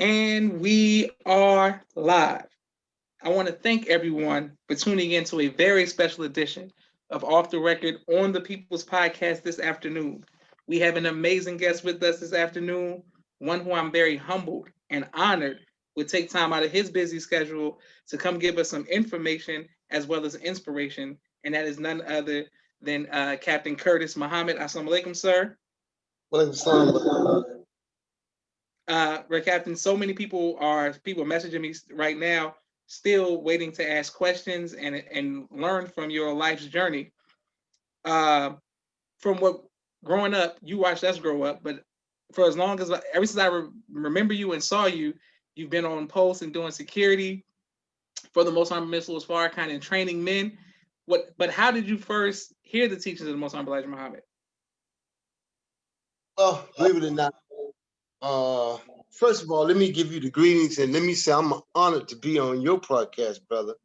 And we are live. I want to thank everyone for tuning in to a very special edition of Off the Record on the People's Podcast this afternoon. We have an amazing guest with us this afternoon, one who I'm very humbled and honored would take time out of his busy schedule to come give us some information as well as inspiration, and that is none other than Captain Curtis Muhammad. Assalamu alaikum, sir. Well, Red Captain, so many people messaging me right now, still waiting to ask questions and learn from your life's journey. Uh, from what growing up, you watched us grow up, but for as long as ever since I remember you and saw you, you've been on post and doing security for the Most Honorable Mr. Farrkahan and training men. But how did you first hear the teachings of the Most Honorable Elijah Muhammad? well, believe it or not, first of all, let me give you the greetings and let me say I'm honored to be on your podcast, brother,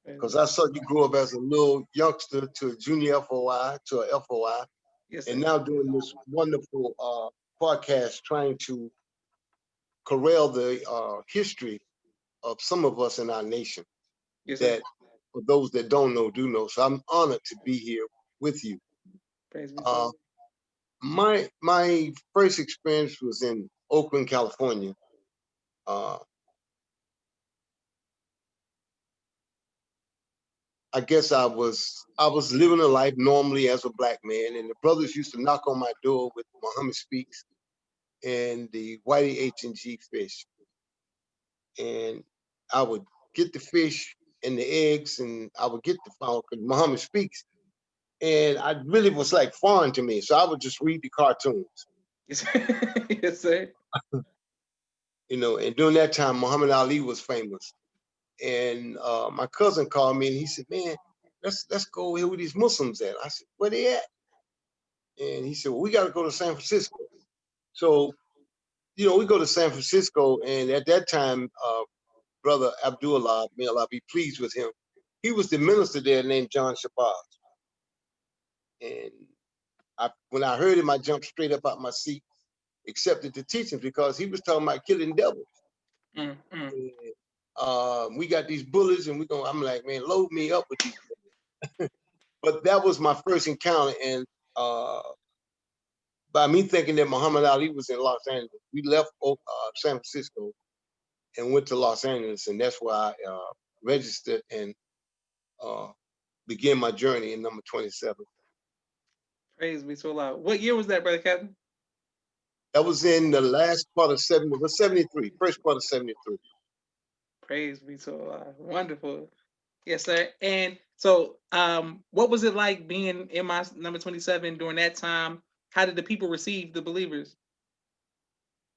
because I saw you grow up as a little youngster to a junior FOI to a FOI, Yes, and sir. now doing this wonderful podcast trying to corral the history of some of us in our nation Yes, sir. that for those that don't know do know. So I'm honored to be here with you. Praise be to Uh, God. my first experience was in Oakland, California. Uh, I guess I was living a life normally as a black man, and the brothers used to knock on my door with Muhammad Speaks and the Whitey H&G fish, and I would get the fish and the eggs, and I would get the phone because Muhammad Speaks, and I really was like foreign to me, so I would just read the cartoons, Yes, yes, sir. And during that time, Muhammad Ali was famous, and my cousin called me and he said, "Man, let's go here where these Muslims at." I said, "Where they at?" And he said, "Well, we got to go to San Francisco." So, we go to San Francisco, and at that time, brother Abdullah, may Allah be pleased with him, he was the minister there named John Shabazz. And when I heard him, I jumped straight up out my seat, accepted the teachings because he was talking about killing devils. Mm, mm. And, we got these bullets, and I'm like, man, load me up with these bullets. But that was my first encounter, and uh, by me thinking that Muhammad Ali was in Los Angeles, we left San Francisco and went to Los Angeles, and that's where I registered and uh, began my journey in number 27. Praise be to Allah. What year was that, brother Captain? That was in the last part of 73, first part of 73. Praise be to Allah. Wonderful. Yes, sir. And so, what was it like being in my number 27 during that time? How did the people receive the believers?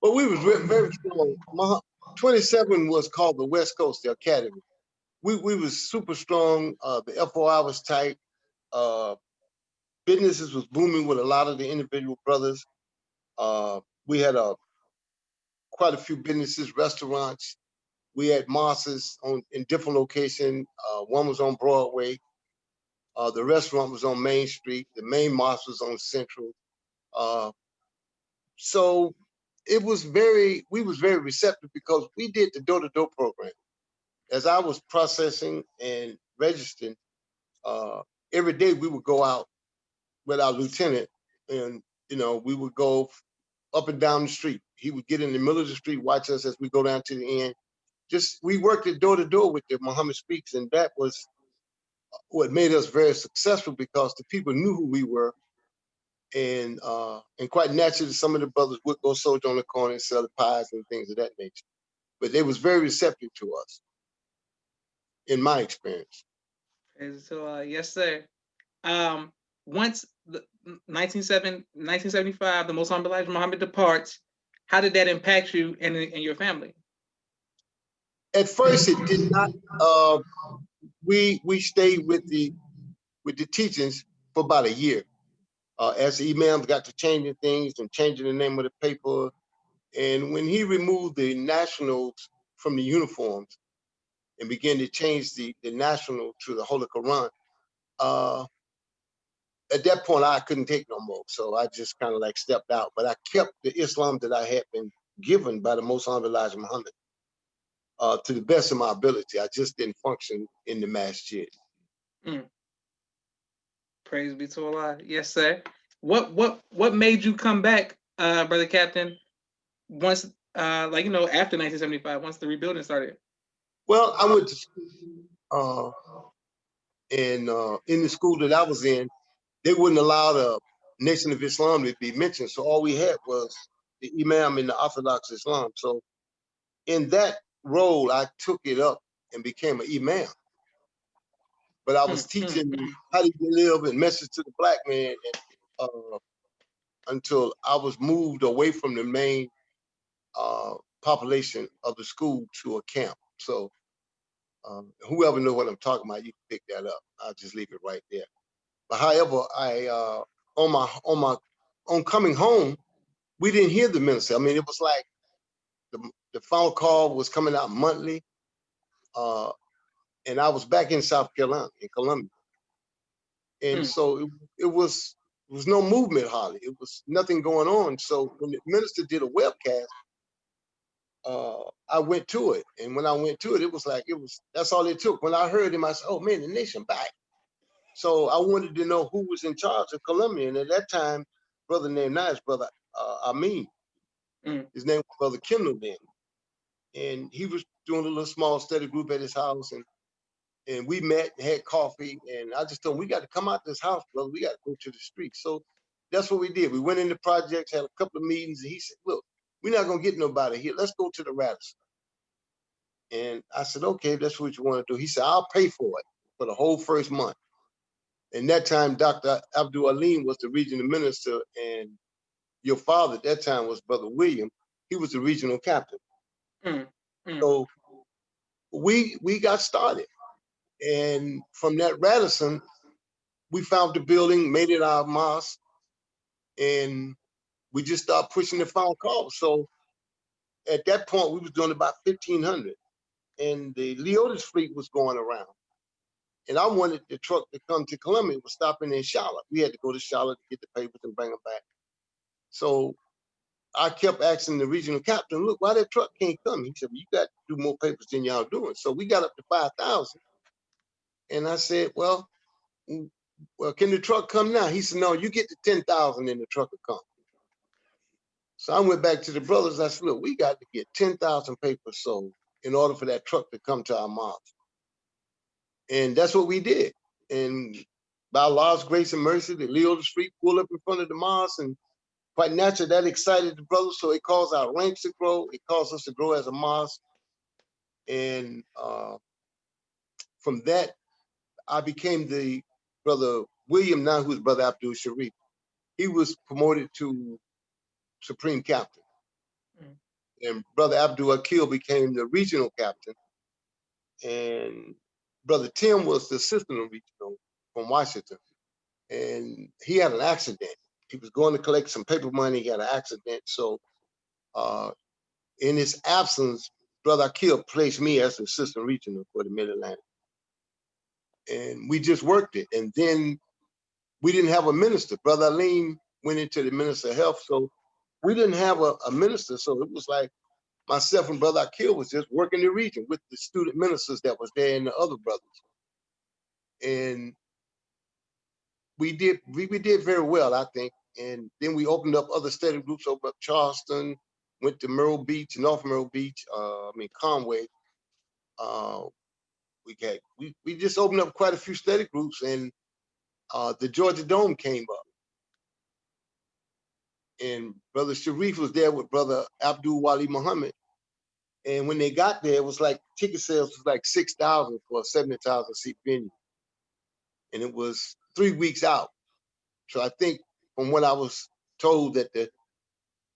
But we was very strong. 27 was called the West Coast, the Academy. We was super strong. The FOI was tight. Uh, Businesses was booming with a lot of the individual brothers. We had quite a few businesses, restaurants. We had mosques in different locations. One was on Broadway. The restaurant was on Main Street. The main mosque was on Central. Uh, so we was very receptive because we did the door-to-door program. As I was processing and registering, uh, every day we would go out with our lieutenant, and we would go up and down the street. He would get in the middle of the street, watch us as we go down to the end. Just we worked it door to door with the Muhammad Speaks, and that was what made us very successful because the people knew who we were, and quite naturally, some of the brothers would go soldier on the corner and sell the pies and things of that nature. But they was very receptive to us, in my experience. Praise to Allah. Yes, sir. Um, once the 1975, the Most Honorable Elijah Muhammad departs, how did that impact you and your family? At first, it did not. We stayed with the teachings for about a year. As the imams got to changing things and changing the name of the paper, and when he removed the nationals from the uniforms and began to change the national to the Holy Quran, uh, at that point I couldn't take no more. So I just kind of like stepped out. But I kept the Islam that I had been given by the Most Honorable Elijah Muhammad to the best of my ability. I just didn't function in the masjid. Mm. Praise be to Allah. Yes, sir. What made you come back, brother Captain? Once, like after 1975, once the rebuilding started. Well, I went to school, and in the school that I was in, they wouldn't allow the Nation of Islam to be mentioned. So all we had was the Imam in the Orthodox Islam. So in that role, I took it up and became an Imam. But I was teaching how to live and message to the black man until I was moved away from the main population of the school to a camp. So whoever knows what I'm talking about, you can pick that up. I'll just leave it right there. But however, I on coming home, we didn't hear the minister. I mean, it was like the phone call was coming out monthly, and I was back in South Carolina, in Columbia, and so it was no movement hardly. It was nothing going on. So when the minister did a webcast, I went to it, and when I went to it, it was that's all it took. When I heard him, I said, "Oh man, the nation back." So I wanted to know who was in charge of Columbia, and at that time, brother named Nice, brother Amin, his name was Brother Kendall then, and he was doing a little small study group at his house, and we met and had coffee, and I just told him, we got to come out this house, brother. We got to go to the street. So that's what we did. We went into projects, had a couple of meetings, and he said, look, we're not going to get nobody here. Let's go to the Radisson. And I said, okay, if that's what you want to do. He said, I'll pay for it for the whole first month. And that time, Dr. Abdul Alim was the regional minister, and your father at that time was Brother William. He was the regional captain. So we got started. And from that Radisson, we found the building, made it our mosque, and we just started pushing the phone calls. So at that point, we was doing about 1,500, and the Leotis fleet was going around. And I wanted the truck to come to Columbia. It was stopping in Charlotte. We had to go to Charlotte to get the papers and bring them back. So I kept asking the regional captain, look, why that truck can't come? He said, well, you got to do more papers than y'all doing. So we got up to 5,000. And I said, well, can the truck come now? He said, no, you get to 10,000 and the truck will come. So I went back to the brothers. I said, look, we got to get 10,000 papers sold in order for that truck to come to our mosque. And that's what we did. And by Allah's grace and mercy, the Leo the Street pulled up in front of the mosque, and quite naturally, that excited the brothers. So it caused our ranks to grow. It caused us to grow as a mosque. And from that, I became the brother William, now who's brother Abdul Sharif. He was promoted to supreme captain. And brother Abdul Akil became the regional captain. And brother Tim was the assistant regional from Washington. And he had an accident. He was going to collect some paper money. He had an accident. So in his absence, brother Akil placed me as the assistant regional for the Mid-Atlantic. And we just worked it. And then we didn't have a minister. Brother Alim went into the Minister of Health. So we didn't have a minister. So it was like myself and brother Akil was just working the region with the student ministers that was there and the other brothers. And we did very well, I think. And then we opened up other study groups, opened up Charleston, went to Myrtle Beach, North Myrtle Beach, Conway. We just opened up quite a few study groups, and the Georgia Dome came up. And Brother Sharif was there with Brother Abdul Wali Muhammad. And when they got there, it was like ticket sales was like 6,000 for a 70,000 seat venue. And it was 3 weeks out. So I think from what I was told that the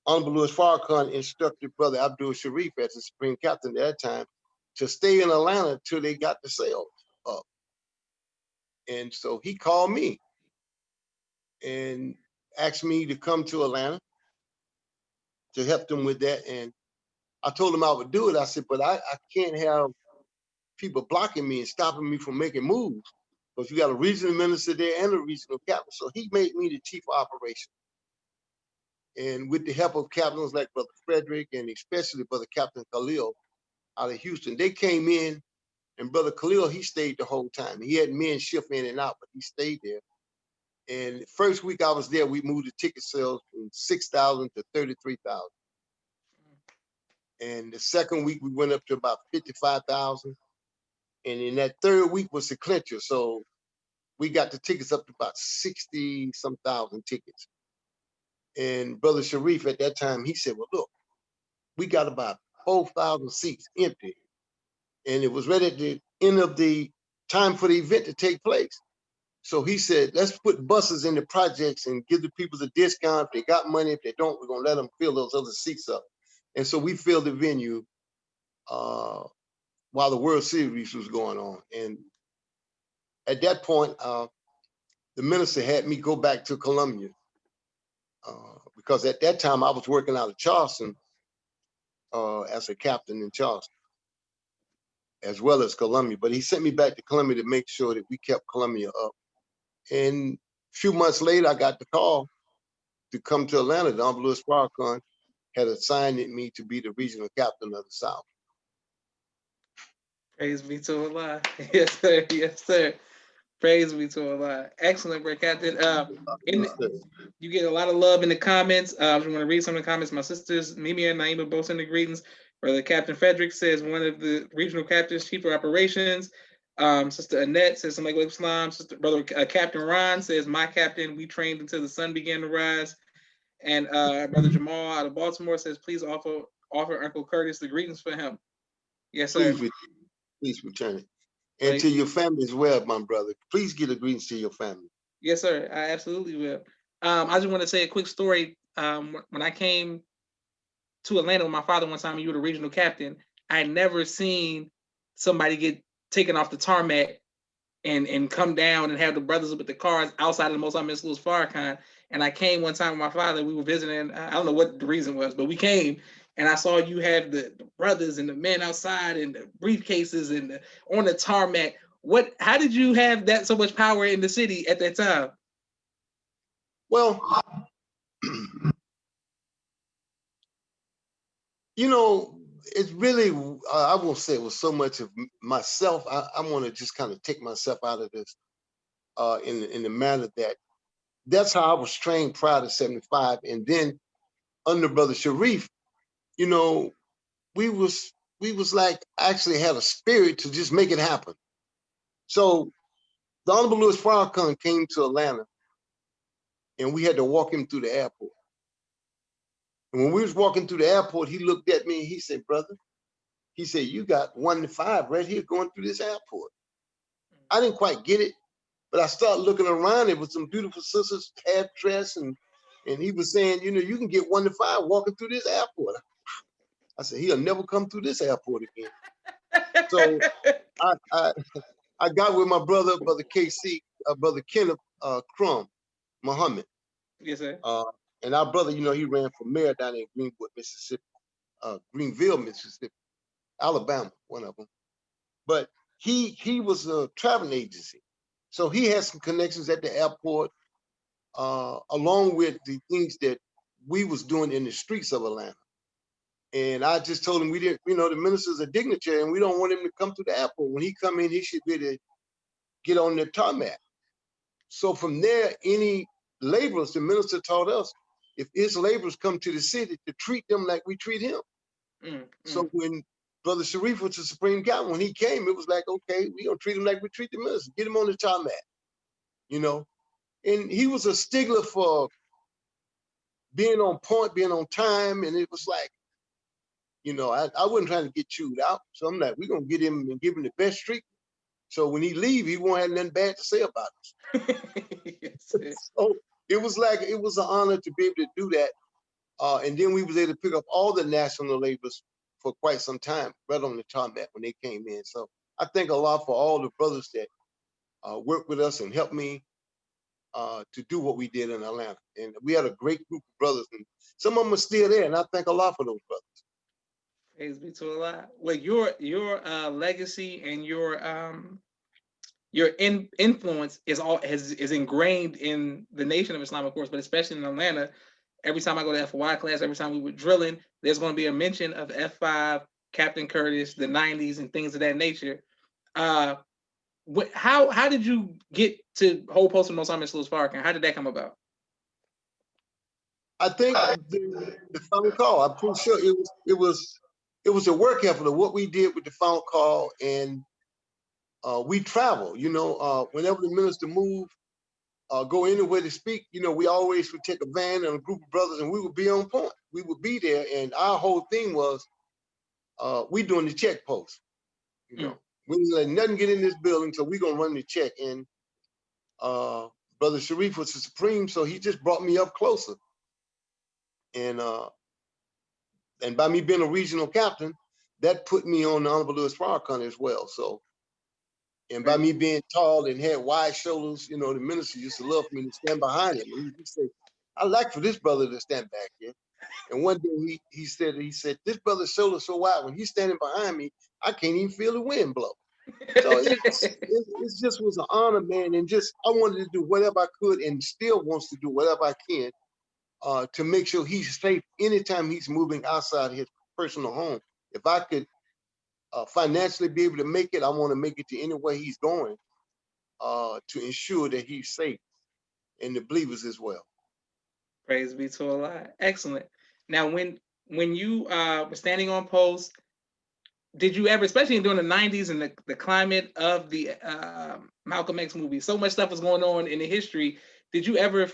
Honorable Min Farrkahan instructed Brother Abdul Sharif as the Supreme Captain at that time to stay in Atlanta till they got the sales up. And so he called me and asked me to come to Atlanta to help them with that. And I told him I would do it. I said, but I can't have people blocking me and stopping me from making moves, because you got a regional minister there and a regional captain. So he made me the chief of operations. And with the help of captains like Brother Frederick and especially Brother Captain Khalil out of Houston, they came in, and Brother Khalil, he stayed the whole time. He had men shift in and out, but he stayed there. And the first week I was there, we moved the ticket sales from 6,000 to 33,000. And the second week we went up to about 55,000. And in that third week was the clincher. So we got the tickets up to about 60 some thousand tickets. And Brother Sharif at that time, he said, well, look, we got about 4,000 seats empty. And it was right at the end of the time for the event to take place. So he said, let's put buses in the projects and give the people a discount. If they got money, if they don't, we're going to let them fill those other seats up. And so we filled the venue while the World Series was going on. And at that point, the minister had me go back to Columbia because at that time I was working out of Charleston as a captain in Charleston, as well as Columbia. But he sent me back to Columbia to make sure that we kept Columbia up. And a few months later, I got the call to come to Atlanta. Don Min Farrkahan had assigned me to be the regional captain of the South. Praise be to Allah. Yes, sir. Yes, sir. Praise be to Allah. Excellent, Brother Captain. You get a lot of love in the comments. I just want to read some of the comments. My sisters, Mimi and Naima, both send the greetings. Brother Captain Frederick says, one of the regional captains, chief of operations. Sister Annette says, Assalamu alaikum Islam. Sister Brother Captain Ron says, my captain, we trained until the sun began to rise. And Brother Jamal out of Baltimore says, please offer Uncle Curtis the greetings for him. Yes, sir. Please return it. And to your family as well, my brother. Please get a greetings to your family. Yes, sir. I absolutely will. I just want to say a quick story. When I came to Atlanta with my father one time, you were the regional captain. I had never seen somebody get taken off the tarmac and come down and have the brothers with the cars outside of the Most High Min Farrkahan. And I came one time with my father. We were visiting. I don't know what the reason was, but we came. And I saw you have the brothers and the men outside and the briefcases and on the tarmac. How did you have that so much power in the city at that time? Well, you know, it's really, I won't say it was so much of myself. I want to just kind of take myself out of this in the manner that that's how I was trained prior to 75. And then under Brother Sharif, you know, we was like actually had a spirit to just make it happen. So the Honorable Louis Farrakhan came to Atlanta and we had to walk him through the airport. And when we was walking through the airport, he looked at me and he said, brother, he said, you got 1 to 5 right here going through this airport. I didn't quite get it, but I started looking around. It was some beautiful sisters, half dressed, and he was saying, you know, you can get 1 to 5 walking through this airport. I said, he'll never come through this airport again. So I got with my brother KC, Brother Kenneth Crum Muhammad. Yes, sir. And our brother, you know, he ran for mayor down in Greenwood, Mississippi, Greenville, Mississippi, Alabama, one of them. But he was a traveling agency. So he had some connections at the airport, along with the things that we was doing in the streets of Atlanta. And I just told him we didn't, you know, the minister's a dignitary and we don't want him to come to the airport. When he come in, he should be able to get on the tarmac. So from there, any laborers, the minister taught us, if his laborers come to the city, to treat them like we treat him. So when Brother Sharif was the Supreme Captain, when he came, it was like, okay, we gonna treat him like we treat the minister, get him on the tarmac, you know? And he was a stickler for being on point, being on time, and it was like, you know, I wasn't trying to get chewed out. So I'm like, we're gonna get him and give him the best treatment. So when he leave, he won't have nothing bad to say about us. Yes, so it was like, it was an honor to be able to do that. And then we was able to pick up all the national labors for quite some time, right on the tarmac when they came in. So I thank Allah for all the brothers that worked with us and helped me to do what we did in Atlanta. And we had a great group of brothers, and some of them are still there, and I thank Allah for those brothers. Praise be to Allah. Well, your legacy and your influence is ingrained in the nation of Islam, of course, but especially in Atlanta. every time I go to FY class, every time we were drilling, there's going to be a mention of F5, Captain Curtis, the 90s, and things of that nature. How did you get to hold post of Most Honorable Min Farrkahan? How did that come about? I think the phone call. I'm pretty sure it was a work effort of what we did with the phone call, and we travel. Whenever the minister moved, go anywhere to speak, we always would take a van and a group of brothers, and we would be on point. We would be there, and our whole thing was we doing the check post. We didn't let nothing get in this building, so we gonna run the check. And Brother Sharif was the supreme, so he just brought me up closer. And by me being a regional captain, that put me on the Honorable Min Farrkahan as well. So, and by me being tall and had wide shoulders, the minister used to love for me to stand behind him. And he said, "I like for this brother to stand back here." And one day he said, "This brother's shoulders so wide, when he's standing behind me, I can't even feel the wind blow." So it just was an honor, man. And just, I wanted to do whatever I could, and still wants to do whatever I can to make sure he's safe anytime he's moving outside his personal home. If I could financially be able to make it, I want to make it to anywhere he's going to ensure that he's safe, and the believers as well. Praise be to Allah. Excellent. Now, when you were standing on post, did you ever, especially during the 90s and the climate of the Malcolm X movie, so much stuff was going on in the history, did you ever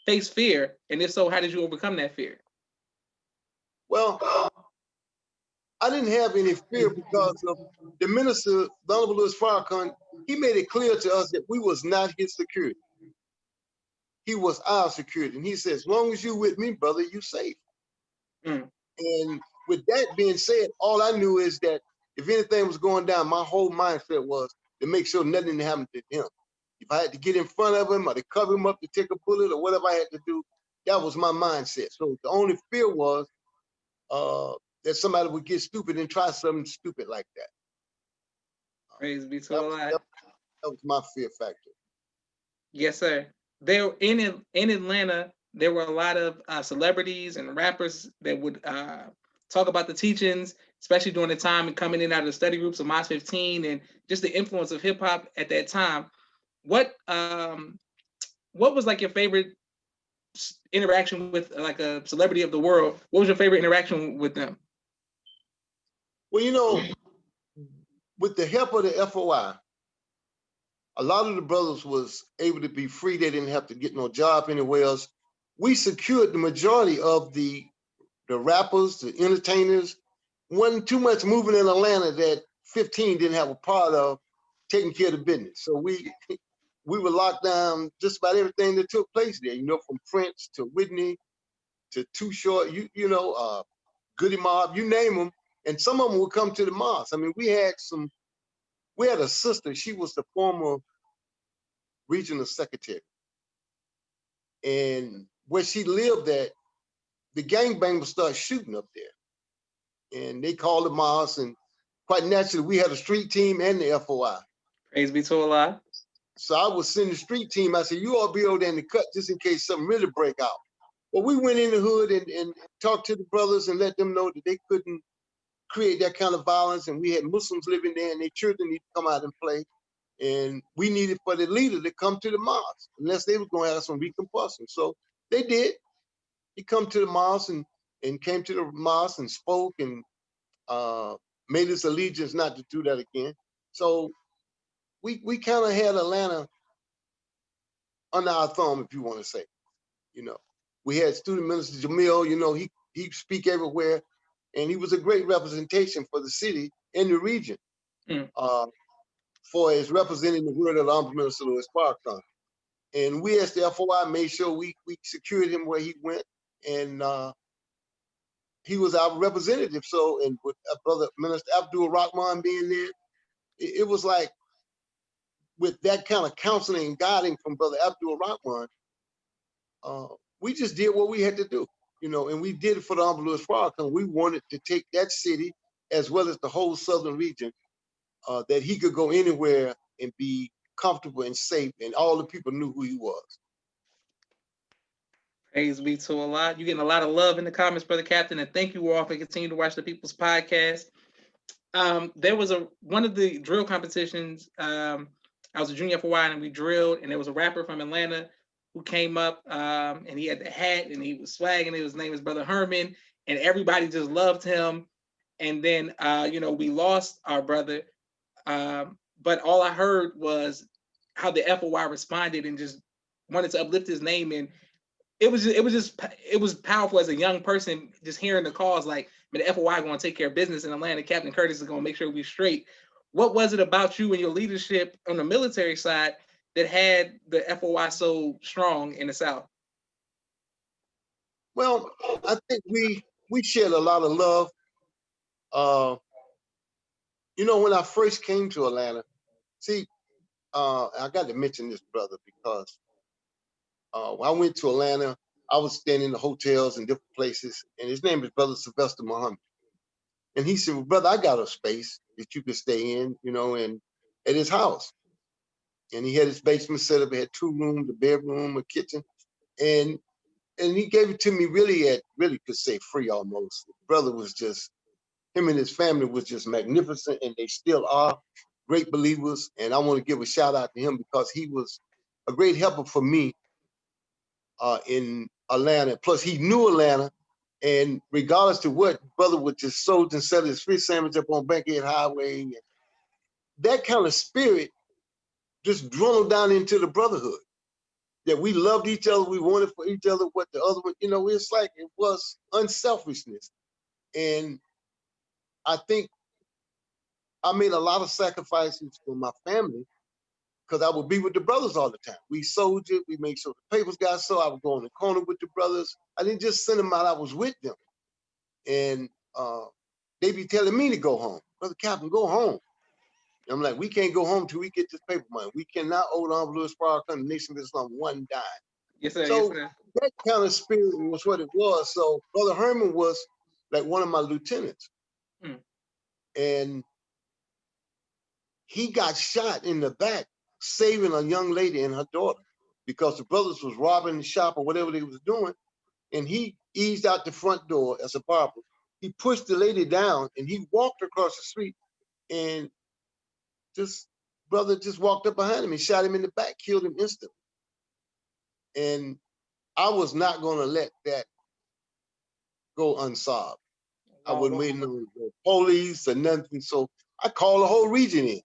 face fear? And if so, how did you overcome that fear? Well, I didn't have any fear because of the minister, the Honorable Min Farrkahan. He made it clear to us that we was not his security. He was our security. And he said, "As long as you with me, brother, you safe." And with that being said, all I knew is that if anything was going down, my whole mindset was to make sure nothing happened to him. If I had to get in front of him or to cover him up to take a bullet or whatever I had to do, that was my mindset. So the only fear was that somebody would get stupid and try something stupid like that. Praise be to Allah. That was my fear factor. Yes, sir. There in Atlanta, there were a lot of celebrities and rappers that would talk about the teachings, especially during the time and coming in out of the study groups of Mos 15 and just the influence of hip hop at that time. What was like your favorite interaction with like a celebrity of the world? What was your favorite interaction with them? Well, with the help of the FOI, a lot of the brothers was able to be free. They didn't have to get no job anywhere else. We secured the majority of the rappers, the entertainers. Wasn't too much moving in Atlanta that 15 didn't have a part of taking care of the business. So we were locked down just about everything that took place there, from Prince to Whitney to Too Short, Goody Mob, you name them. And some of them would come to the mosque. I mean, we had a sister, she was the former regional secretary. And where she lived at, the gangbangers started shooting up there. And they called the mosque, and quite naturally, we had a street team and the FOI. Praise be to Allah. So I would send the street team. I said, "You all be over there in the cut just in case something really break out." But we went in the hood and talked to the brothers and let them know that they couldn't create that kind of violence. And we had Muslims living there, and their children need to come out and play. And we needed for the leader to come to the mosque, unless they were going to have some recompulsion. So they did. He come to the mosque and came to the mosque and spoke and made his allegiance not to do that again. So we kind of had Atlanta under our thumb, if you want to say. We had student minister Jamil. He speak everywhere, and he was a great representation for the city and the region for his representing the word of the Honorable Minister Min Farrkahan. And we as the FOI made sure we secured him where he went, and he was our representative. So, and with Brother Minister Abdul Rahman being there, it was like, with that kind of counseling and guiding from Brother Abdul Rahman, we just did what we had to do, and we did it for the Honorable Min Farrkahan. We wanted to take that city as well as the whole southern region, that he could go anywhere and be comfortable and safe, and all the people knew who he was. Praise be to Allah. You're getting a lot of love in the comments, Brother Captain, and thank you all for continuing to watch the People's Podcast. There was one of the drill competitions. I was a junior for a while, and we drilled, and there was a rapper from Atlanta who came up, and he had the hat, and he was swagging. His name was Brother Herman, and everybody just loved him. And then, we lost our brother, but all I heard was how the FOI responded and just wanted to uplift his name, and it was powerful as a young person just hearing the calls like, man, the FOI going to take care of business in Atlanta. Captain Curtis is going to make sure we're straight. What was it about you and your leadership on the military side that had the FOI so strong in the South? Well, I think we shared a lot of love. When I first came to Atlanta, see, I got to mention this brother because when I went to Atlanta, I was staying in the hotels and different places, and his name is Brother Sylvester Muhammad. And he said, well, brother, I got a space that you can stay in, and at his house. And he had his basement set up. It had 2 rooms, a bedroom, a kitchen. And he gave it to me really could say free almost. The brother was just, him and his family was just magnificent, and they still are great believers. And I want to give a shout out to him because he was a great helper for me in Atlanta. Plus, he knew Atlanta, and regardless to what, brother would just sold and sell his fish sandwich up on Bankhead Highway. And that kind of spirit just drilled down into the brotherhood. That we loved each other, we wanted for each other what the other one, it's like it was unselfishness. And I think I made a lot of sacrifices for my family because I would be with the brothers all the time. We soldiered, we made sure the papers got sold. I would go in the corner with the brothers. I didn't just send them out, I was with them. And they be telling me to go home. Brother Captain, go home. And I'm like, we can't go home till we get this paper money. We cannot owe the Min Farrkahan, the Nation of Islam, 1 dime. Yes, sir. So yes, sir. that kind of spirit was what it was. So Brother Herman was like one of my lieutenants. And he got shot in the back, saving a young lady and her daughter because the brothers was robbing the shop or whatever they was doing. And he eased out the front door as a barber. He pushed the lady down and he walked across the street, and brother just walked up behind him and shot him in the back, killed him instantly. And I was not going to let that go unsolved. I wasn't waiting on the police or nothing. So I called the whole region in.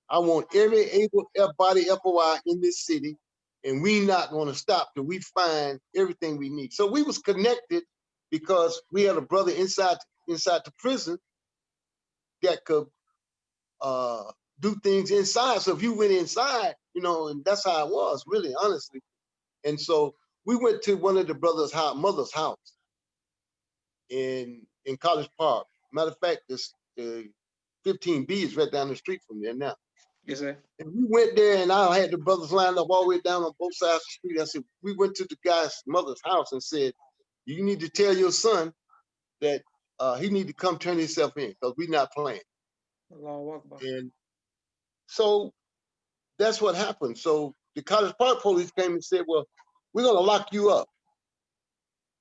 I want every able-bodied FOI in this city, and we not going to stop till we find everything we need. So we was connected because we had a brother inside the prison that could do things inside. So if you went inside, and that's how it was, really, honestly. And so we went to one of the brothers' mother's house in College Park. Matter of fact, the 15B is right down the street from there now. Yes, sir. And we went there, and I had the brothers lined up all the way down on both sides of the street. I said, we went to the guy's mother's house and said, you need to tell your son that he need to come turn himself in because we're not playing. And so that's what happened. So the College Park police came and said, well, we're going to lock you up.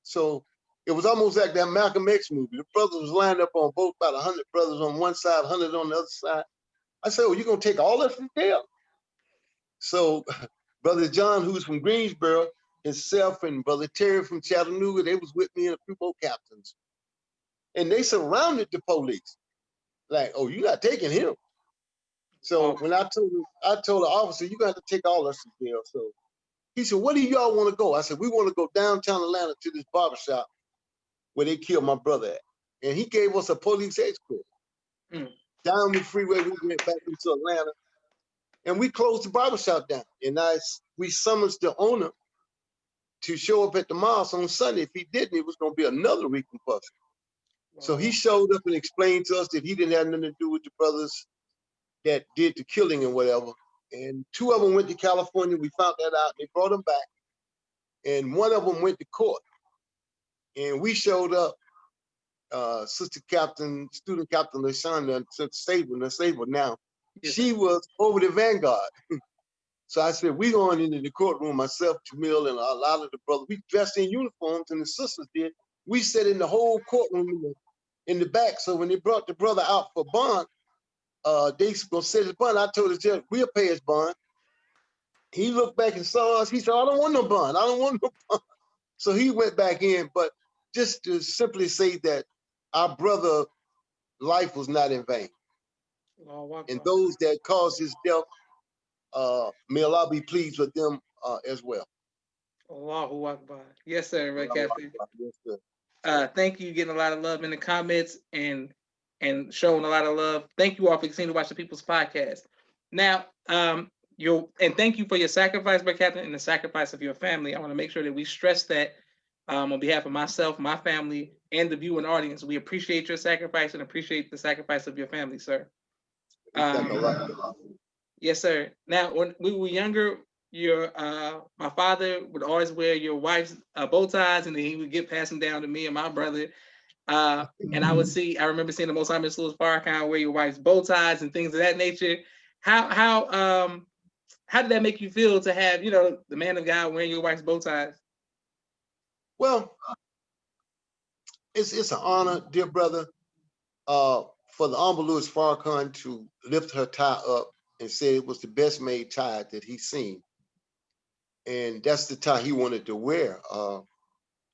So it was almost like that Malcolm X movie. The brothers was lined up on both, about 100 brothers on one side, 100 on the other side. I said, well, you're going to take all us from jail? So Brother John, who's from Greensboro, himself and Brother Terry from Chattanooga, they was with me and a few more captains. And they surrounded the police. Like, oh, you're not taking him. So when I told the officer, you're going to have to take all us to jail. So he said, where do y'all want to go? I said, we want to go downtown Atlanta to this barbershop where they killed my brother at. And he gave us a police escort. Down the freeway, we went back into Atlanta. And we closed the barbershop down. And we summoned the owner to show up at the mosque on Sunday. If he didn't, it was going to be another repercussion. So he showed up and explained to us that he didn't have nothing to do with the brothers that did the killing and whatever. And 2 of them went to California. We found that out. They brought them back. And 1 of them went to court. And we showed up, student captain LaShonda, Sable now. Yes. She was over the Vanguard. So I said, we going into the courtroom, myself, Jamil, and a lot of the brothers. We dressed in uniforms, and the sisters did. We sat in the whole courtroom in the back. So when they brought the brother out for bond, they gonna set his bond. I told the judge, we'll pay his bond. He looked back and saw us. He said, I don't want no bond. I don't want no bond. So he went back in. But just to simply say that our brother life was not in vain. And those that caused his death, may Allah be pleased with them as well. Allahu Akbar. Yes, sir, Brother Captain. Yes, sir. Thank you, getting a lot of love in the comments and showing a lot of love. Thank you all for continuing to watch the People's Podcast. Now, and thank you for your sacrifice, Brother Captain, and the sacrifice of your family. I want to make sure that we stress that on behalf of myself, my family, and the viewing audience. We appreciate your sacrifice and appreciate the sacrifice of your family, sir. Yes, sir. Now, when we were younger, my father would always wear your wife's bow ties, and then he would get passed them down to me and my brother. And I remember seeing the Most High Min Farrkahan wear your wife's bow ties and things of that nature. How did that make you feel to have, the man of God wearing your wife's bow ties? Well, it's an honor, dear brother, for the Honorable Louis Farrakhan to lift her tie up and say it was the best made tie that he's seen. And that's the tie he wanted to wear.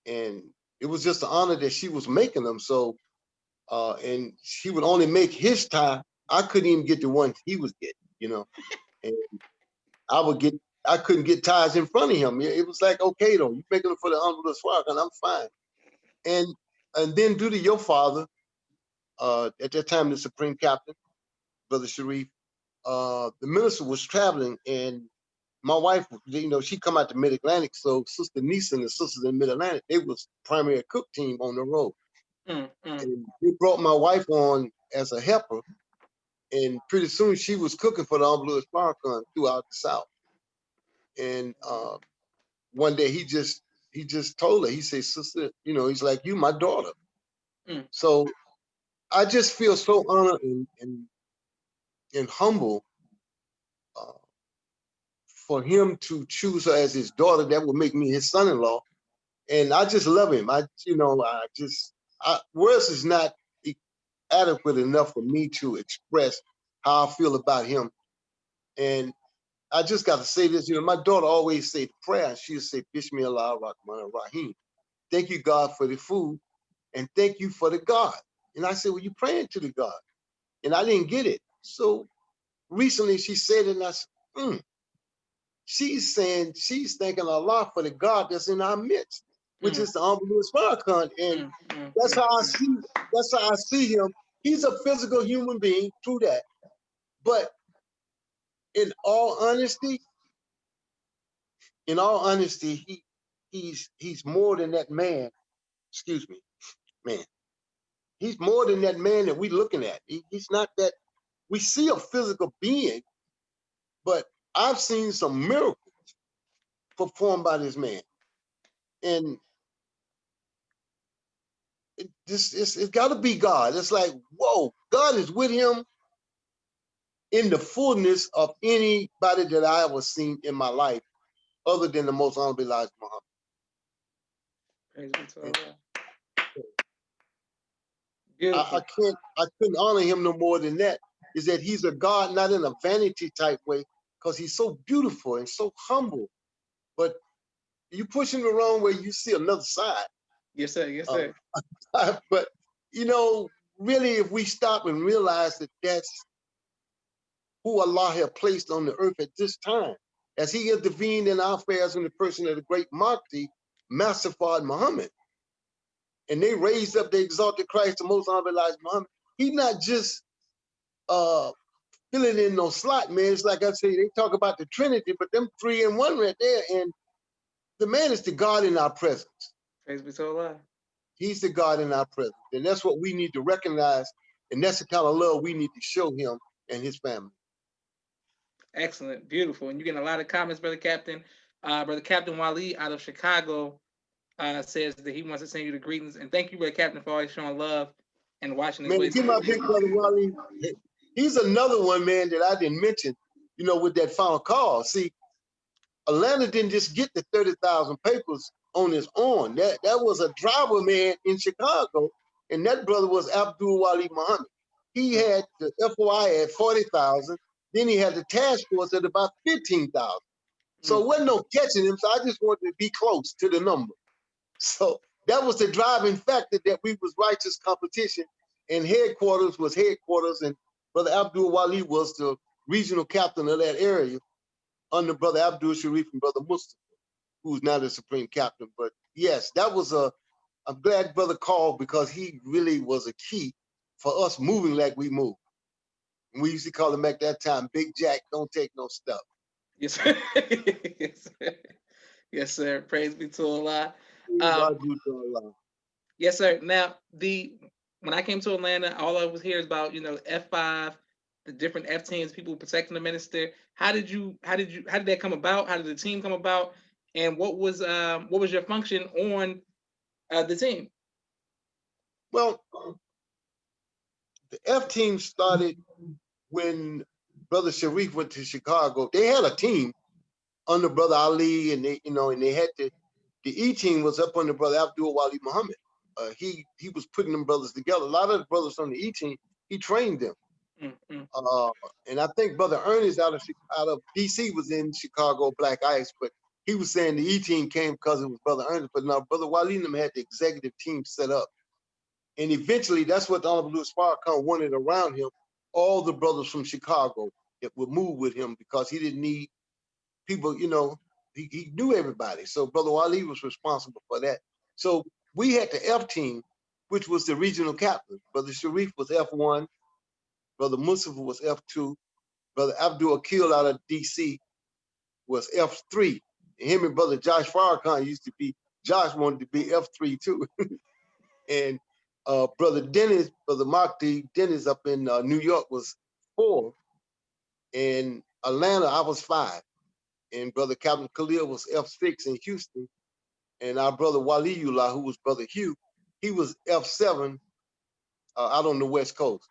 And it was just an honor that she was making them. So, and she would only make his tie. I couldn't even get the one he was getting, and I couldn't get ties in front of him. It was like, okay, though, you making them for the Honorable Louis Farrakhan, I'm fine. And then due to your father, at that time, the Supreme Captain, Brother Sharif, the minister was traveling, and my wife, she come out to Mid-Atlantic, so Sister Nisa and the sisters in Mid-Atlantic, they was primary cook team on the road. And they brought my wife on as a helper, and pretty soon she was cooking for the Honorable Louis Farrakhan throughout the South. And one day he just told her, he said, sister, he's like, you my daughter. So I just feel so honored and humble for him to choose her as his daughter. That would make me his son-in-law. And I just love him. Words is not adequate enough for me to express how I feel about him. And I just got to say this, my daughter always say the prayer. She'll say, Bismillah ar-Rahman ar-Rahim. Thank you, God, for the food. And thank you for the God. And I said, well, you praying to the God. And I didn't get it. So recently she said it, and I said, she's saying she's thanking Allah for the God that's in our midst, which is the Honorable Louis Farrakhan. And that's how I see him. He's a physical human being, true that. But in all honesty, he's more than that man. Excuse me, man. He's more than that man that we're looking at. He's not that. We see a physical being, but I've seen some miracles performed by this man. And it's got to be God. It's like, whoa, God is with him in the fullness of anybody that I ever seen in my life, other than the most honorable Elijah Muhammad. I couldn't honor him no more than that. Is that he's a God, not in a vanity type way, because he's so beautiful and so humble. But you push him the wrong way, you see another side. Yes, sir. Yes, sir. But really, if we stop and realize that that's who Allah had placed on the earth at this time, as he intervened in our affairs in the person of the great Mahdi, Master Fard Muhammad, and they raised up, they exalted Christ, the most honorable Elijah Muhammad. He's not just filling in no slot, man. It's like I say, they talk about the Trinity, but them 3 in 1 right there, and the man is the God in our presence. Praise be to Allah. He's the God in our presence. And that's what we need to recognize. And that's the kind of love we need to show him and his family. Excellent. Beautiful. And you're getting a lot of comments, Brother Captain. Brother Captain Wali out of Chicago says that he wants to send you the greetings. And thank you, Brother Captain, for always showing love and watching this. Man, give my big brother Wali. He's another one, man, that I didn't mention, with that final call. See, Atlanta didn't just get the 30,000 papers on his own. That was a driver man in Chicago, and that brother was Abdul Wali Muhammad. He had the FOI at 40,000. Then he had the task force at about 15,000. So it wasn't no catching him. So I just wanted to be close to the number. So that was the driving factor that we was righteous competition, and headquarters was headquarters, and Brother Abdul Wali was the regional captain of that area under Brother Abdul Sharif and Brother Mustafa, who's now the supreme captain. But yes, that was I'm glad Brother called because he really was a key for us moving like we moved. And we used to call him at that time, Big Jack, don't take no stuff. Yes, sir. Yes, sir. Yes, sir. Praise be to Allah. Yes, sir. Now, when I came to Atlanta, all I was hearing is about, F5, the different F teams, people protecting the minister. How did that come about? How did the team come about? And what was your function on the team? Well, the F team started when Brother Sharif went to Chicago. They had a team under Brother Ali, and they had the E team was up under Brother Abdul Wali Muhammad. He was putting them brothers together. A lot of the brothers on the E team, he trained them. And I think Brother Ernest out of DC was in Chicago Black Ice, but he was saying the E team came because it was Brother Ernest. But now Brother Wali and them had the executive team set up. And eventually that's what the Honorable Louis Farrakhan wanted around him, all the brothers from Chicago that would move with him because he didn't need people, he knew everybody. So Brother Wali was responsible for that. So we had the F team, which was the regional captain. Brother Sharif was F1, Brother Mustafa was F2, Brother Abdul Akil out of DC was F3. And him and Brother Josh Farrakhan Josh wanted to be F3 too. And Brother Mark Dennis up in New York was 4. In Atlanta, I was 5. And Brother Captain Khalil was F6 in Houston. And our brother Waliullah, who was Brother Hugh, he was F7 out on the West Coast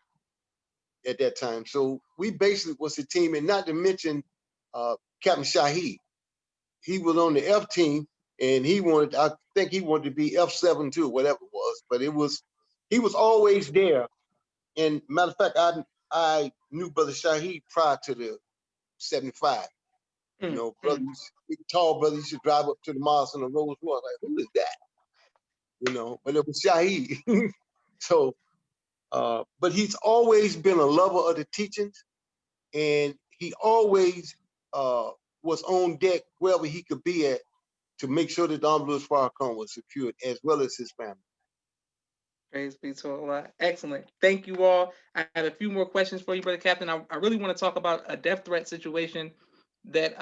at that time. So we basically was a team, and not to mention Captain Shahid. He was on the F team, and I think he wanted to be F7 too, whatever it was. But he was always there. And matter of fact, I knew Brother Shahid prior to the 75. Brother, big tall brother, used to drive up to the mosque on the Rolls Royce. Like, who is that? But it was Shahid. So, but he's always been a lover of the teachings, and he always was on deck wherever he could be at to make sure that Don Louis Farrakhan was secured, as well as his family. Praise be to Allah. Excellent. Thank you all. I have a few more questions for you, Brother Captain. I really want to talk about a death threat situation that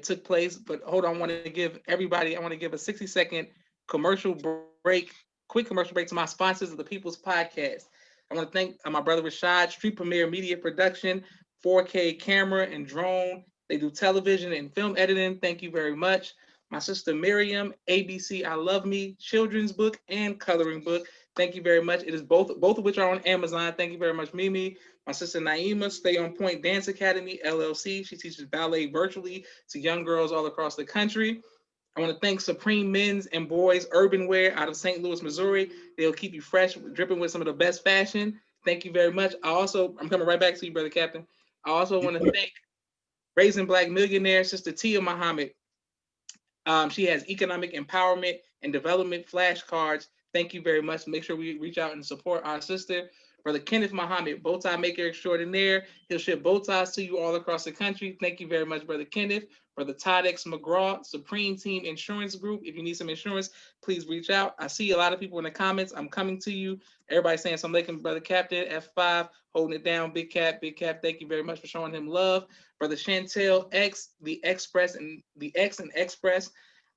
took place. But hold on, I want to give a 60-second commercial break, quick commercial break to my sponsors of the People's Podcast. I want to thank my brother Rashad, Street Premier Media Production, 4K camera and drone. They do television and film editing. Thank you very much. My sister Miriam, ABC I Love Me, children's book and coloring book. Thank you very much. It is both of which are on Amazon. Thank you very much, Mimi. My sister Naima, Stay On Point Dance Academy, LLC. She teaches ballet virtually to young girls all across the country. I want to thank Supreme Men's and Boys Urban Wear out of St. Louis, Missouri. They'll keep you fresh, dripping with some of the best fashion. Thank you very much. I'm coming right back to you, Brother Captain. I also want to thank Raising Black Millionaire, Sister Tia Muhammad. She has economic empowerment and development flashcards. Thank you very much. Make sure we reach out and support our sister. Brother Kenneth Muhammad, bow tie maker extraordinaire. He'll ship bow ties to you all across the country. Thank you very much, Brother Kenneth. Brother Todd X McGraw, Supreme Team Insurance Group. If you need some insurance, please reach out. I see a lot of people in the comments. I'm coming to you. Everybody saying something like Brother Captain, F5, holding it down. Big Cap. Thank you very much for showing him love. Brother Chantel X, the X and Express.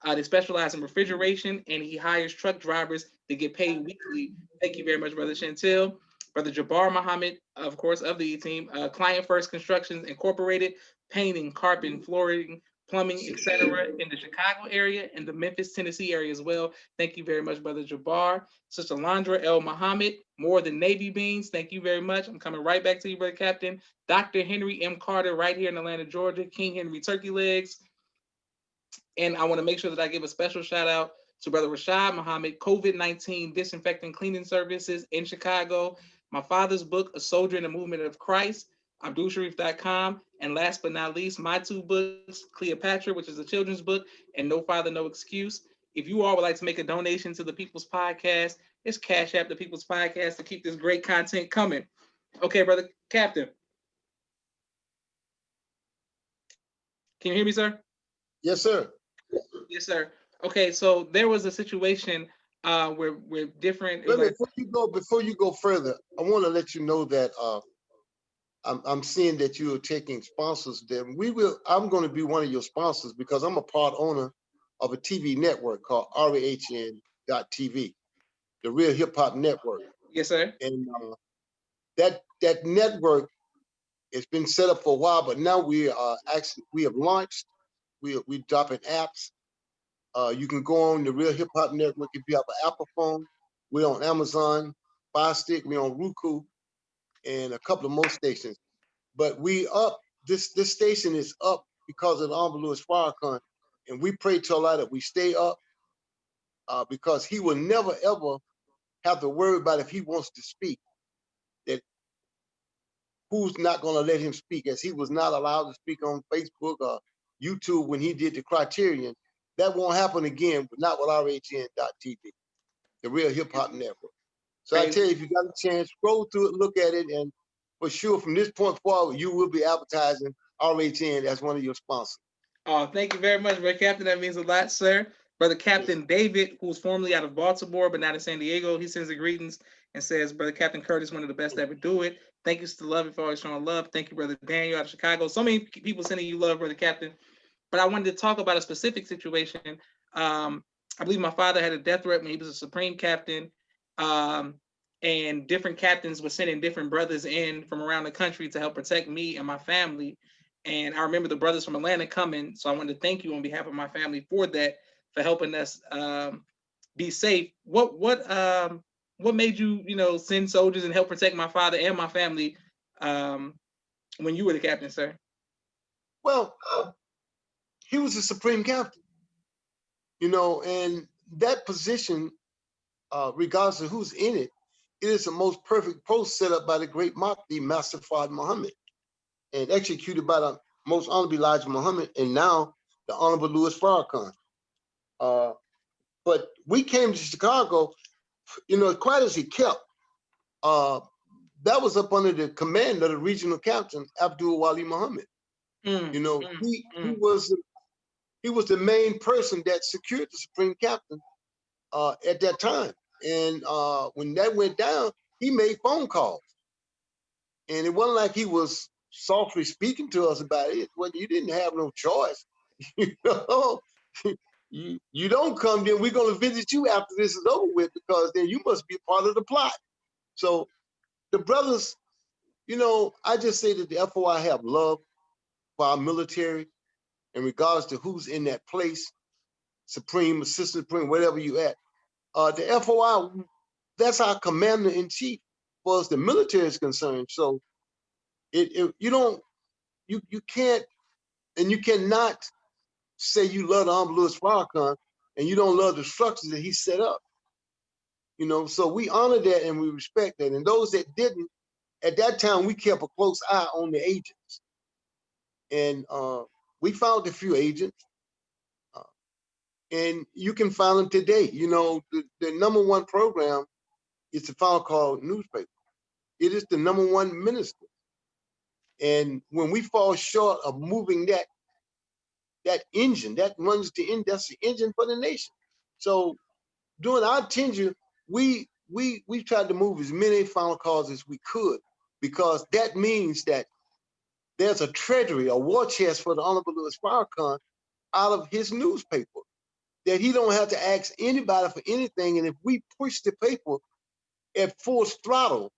They specialize in refrigeration, and he hires truck drivers to get paid weekly. Thank you very much, Brother Chantel. Brother Jabbar Muhammad, of course, of the E-Team. Client First Constructions Incorporated, painting, carpeting, flooring, plumbing, etc., in the Chicago area and the Memphis, Tennessee area as well. Thank you very much, Brother Jabbar. Sister Landra El Muhammad, more than Navy beans. Thank you very much. I'm coming right back to you, Brother Captain. Dr. Henry M. Carter, right here in Atlanta, Georgia. King Henry Turkey Legs. And I want to make sure that I give a special shout out to Brother Rashad Muhammad, COVID-19 disinfecting cleaning services in Chicago. My father's book, A Soldier in the Movement of Christ, AbdulSharif.com. And last but not least, my two books, Cleopatra, which is a children's book, and No Father, No Excuse. If you all would like to make a donation to the People's Podcast, it's Cash App the People's Podcast to keep this great content coming. Okay, Brother Captain. Can you hear me, sir? Yes, sir. Yes, sir. Okay, so there was a situation where different. Wait a minute, before you go further, I want to let you know that I'm seeing that you are taking sponsors. Then I'm going to be one of your sponsors because I'm a part owner of a TV network called RAHN.TV, the Real Hip Hop Network. Yes, sir. And that network has been set up for a while, but now we have launched. We're dropping apps. You can go on the Real Hip Hop Network if you have an Apple phone. We're on Amazon, Fire Stick, we're on Roku, and a couple of more stations. But this station is up because of the Honorable Louis Farrakhan, and we pray to Allah that we stay up because he will never ever have to worry about if he wants to speak, that who's not going to let him speak, as he was not allowed to speak on Facebook or YouTube when he did the Criterion. That won't happen again, but not with RHN.TV, the Real Hip Hop Network. So I tell you, if you got a chance, scroll through it, look at it, and for sure, from this point forward, you will be advertising RHN as one of your sponsors. Oh, thank you very much, Brother Captain. That means a lot, sir. Brother Captain David, who's formerly out of Baltimore but not in San Diego, he sends a greetings and says, Brother Captain Curtis, one of the best to ever do it. Thank you, Sister Love, for always showing love. Thank you, Brother Daniel out of Chicago. So many people sending you love, Brother Captain. But I wanted to talk about a specific situation. I believe my father had a death threat when he was a Supreme Captain. And different captains were sending different brothers in from around the country to help protect me and my family. And I remember the brothers from Atlanta coming. So I wanted to thank you on behalf of my family for that, for helping us be safe. What made you, send soldiers and help protect my father and my family when you were the captain, sir? Well, he was the Supreme Captain, and that position, regardless of who's in it, it is the most perfect post set up by the great Mahdi, Master Fard Muhammad, and executed by the most honorable Elijah Muhammad, and now the Honorable Louis Farrakhan. But we came to Chicago, quite as he kept, that was up under the command of the regional captain, Abdul Wali Muhammad. He was the main person that secured the Supreme Captain at that time. And when that went down, he made phone calls. And it wasn't like he was softly speaking to us about it. Well, you didn't have no choice. You don't come, then we're going to visit you after this is over with, because then you must be part of the plot. So the brothers, I just say that the FOI have love for our military in regards to who's in that place, Supreme, Assistant Supreme, whatever you at. The FOI, that's our commander-in-chief as far as the military is concerned. So you can't, and you cannot say you love the Honorable Louis Farrakhan and you don't love the structures that he set up. So we honor that and we respect that. And those that didn't, at that time, we kept a close eye on the agents. And we found a few agents. And you can find them today. The number one program is the Final Call newspaper. It is the number one minister. And when we fall short of moving that engine, that runs the engine, that's the engine for the nation. So during our tenure, we tried to move as many Final Calls as we could, because that means that there's a treasury, a war chest for the Honorable Louis Farrakhan out of his newspaper, that he don't have to ask anybody for anything. And if we push the paper at full throttle,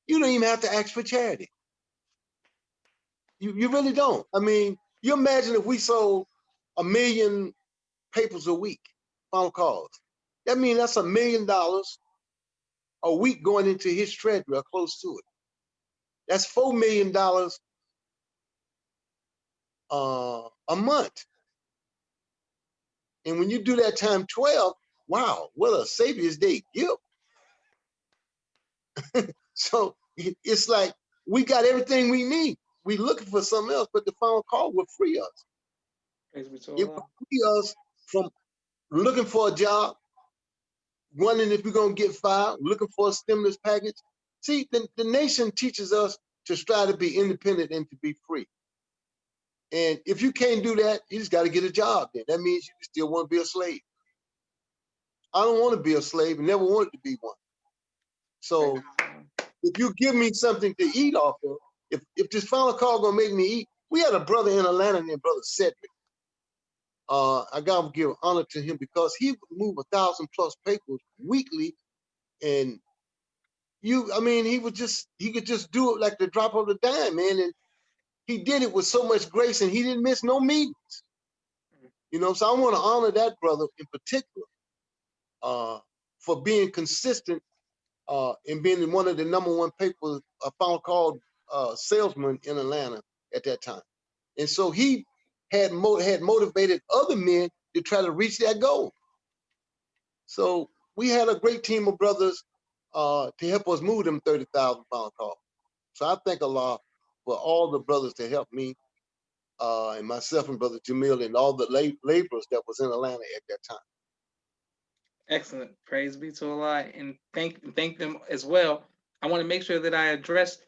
you don't even have to ask for charity. You really don't. I mean, you imagine if we sold 1 million papers a week, phone calls. That means that's $1 million a week going into his treasury or close to it. That's $4 million a month. And when you do that time 12, wow, what a Savior's Day gift. So it's like we got everything we need. We looking for something else, but the phone call will free us. Praise be to It Allah. will free us from looking for a job, wondering if we're going to get fired, looking for a stimulus package. See, the nation teaches us to strive to be independent and to be free. And if you can't do that, you just got to get a job then. That means you still want to be a slave. I don't want to be a slave and never wanted to be one. So if you give me something to eat off of, if this phone call gonna make me eat, we had a brother in Atlanta named Brother Cedric. I gotta give honor to him because he would move 1,000+ papers weekly, and he could just do it like the drop of a dime, man. And he did it with so much grace, and he didn't miss no meetings. So I want to honor that brother in particular for being consistent and being one of the #1 papers, a phone call salesman in Atlanta at that time. And so he had motivated other men to try to reach that goal. So we had a great team of brothers to help us move them 30,000 phone calls. So I thank Allah for all the brothers to help me and myself and Brother Jamil and all the laborers that was in Atlanta at that time. Excellent. Praise be to Allah, and thank them as well. I want to make sure that I address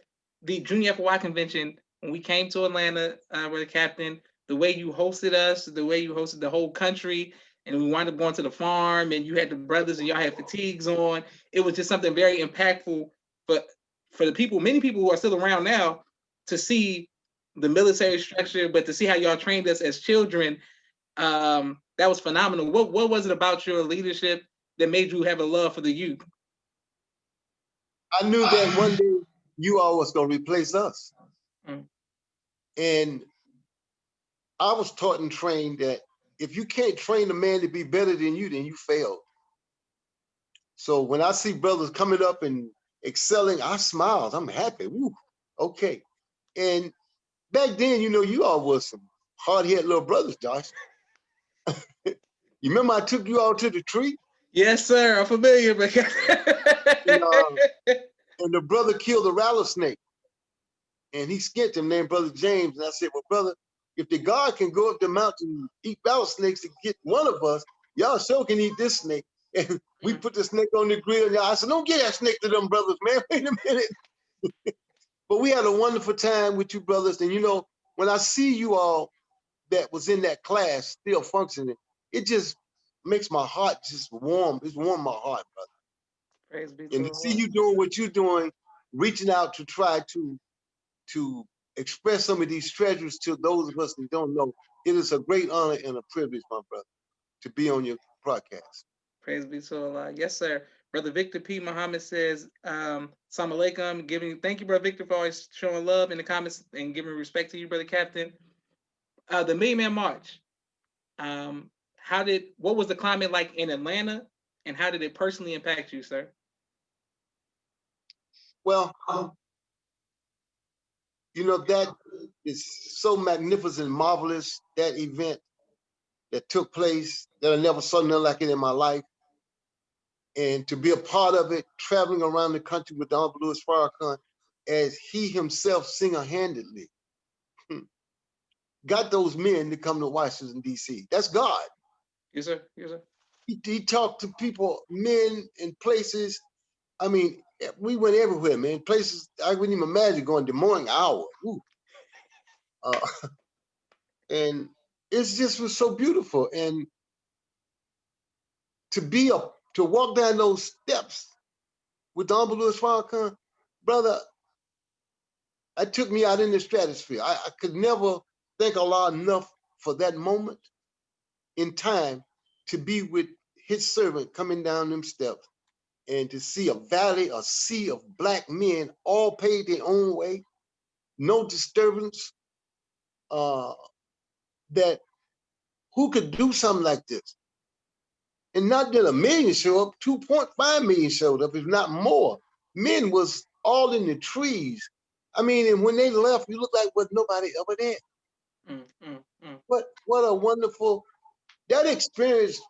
the Junior FOI convention when we came to Atlanta, Brother Captain. The way you hosted us, the way you hosted the whole country, and we wound up going to the farm, and you had the brothers, and y'all had fatigues on. It was just something very impactful for the people, many people who are still around now, to see the military structure, but to see how y'all trained us as children. That was phenomenal. What was it about your leadership that made you have a love for the youth? I knew that one day you all was going to replace us. And I was taught and trained that if you can't train a man to be better than you failed. So when I see brothers coming up and excelling, I smile. I'm happy. Woo, okay. And back then, you all was some hard-headed little brothers, Josh. You remember I took you all to the tree? Yes, sir. I'm familiar. And the brother killed a rattlesnake. And he skinned him, named Brother James. And I said, well, brother, if the God can go up the mountain and eat rattlesnakes to get one of us, y'all sure can eat this snake. And we put the snake on the grill. And I said, don't get that snake to them brothers, man. Wait a minute. But we had a wonderful time with you brothers. And when I see you all that was in that class still functioning, it just makes my heart just warm. It's warm my heart, brother. Praise be and to see you doing what you're doing, reaching out to try to express some of these treasures to those of us that don't know, it is a great honor and a privilege, my brother, to be on your broadcast. Praise be to Allah. Yes, sir. Brother Victor P. Muhammad says, Assalamu alaikum. Thank you, Brother Victor, for always showing love in the comments and giving respect to you, Brother Captain. The Million Man March. What was the climate like in Atlanta, and how did it personally impact you, sir? Well, that is so magnificent, marvelous, that event that took place, that I never saw nothing like it in my life. And to be a part of it, traveling around the country with Don Min Farrkahan, as he himself single-handedly got those men to come to Washington, D.C. That's God. Yes, sir. Yes, sir. He talked to people, men in places. I mean, we went everywhere, man. Places I wouldn't even imagine going Des Moines, Iowa. And it's just was so beautiful. And to walk down those steps with Don Min Farrkahan, brother, it took me out in the stratosphere. I could never thank Allah enough for that moment in time to be with his servant coming down them steps and to see a sea of black men all paid their own way, no disturbance, that who could do something like this. And not that 1 million show up, 2.5 million showed up, if not more. Men was all in the trees. I mean, and when they left, you look like was nobody ever there. What a wonderful, that experience,